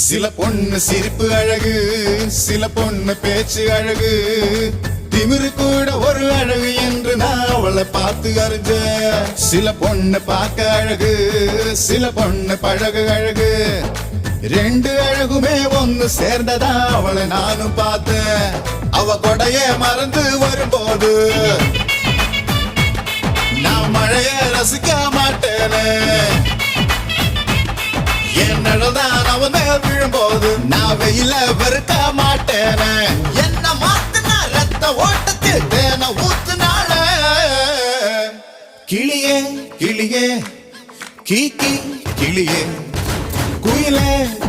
சில பொண்ணு சிரிப்பு அழகு, சில பொண்ணு பேச்சு அழகு, திமிரு கூட ஒரு அழகு என்று நான் அவளை பார்த்து அறிஞ்சேன். சில பொண்ணு பார்க்க அழகு, சில பொண்ணு பழகு அழகு, ரெண்டு அழகுமே ஒன்னு சேர்ந்ததா அவளை நானும் பார்த்தேன். அவ கொடைய மறந்து வரும்போது நான் மழைய ரசிக்க மாட்டேனே. என் நடதான் அவன் மேல் விழும்போது நான் வெயில வெறுக்க மாட்டேனே. என்ன மாத்துனா ரத்த ஓட்டத்தில் தேன ஊத்துனால. கிளியே கிளியே கீ கீ கிளியே குயிலே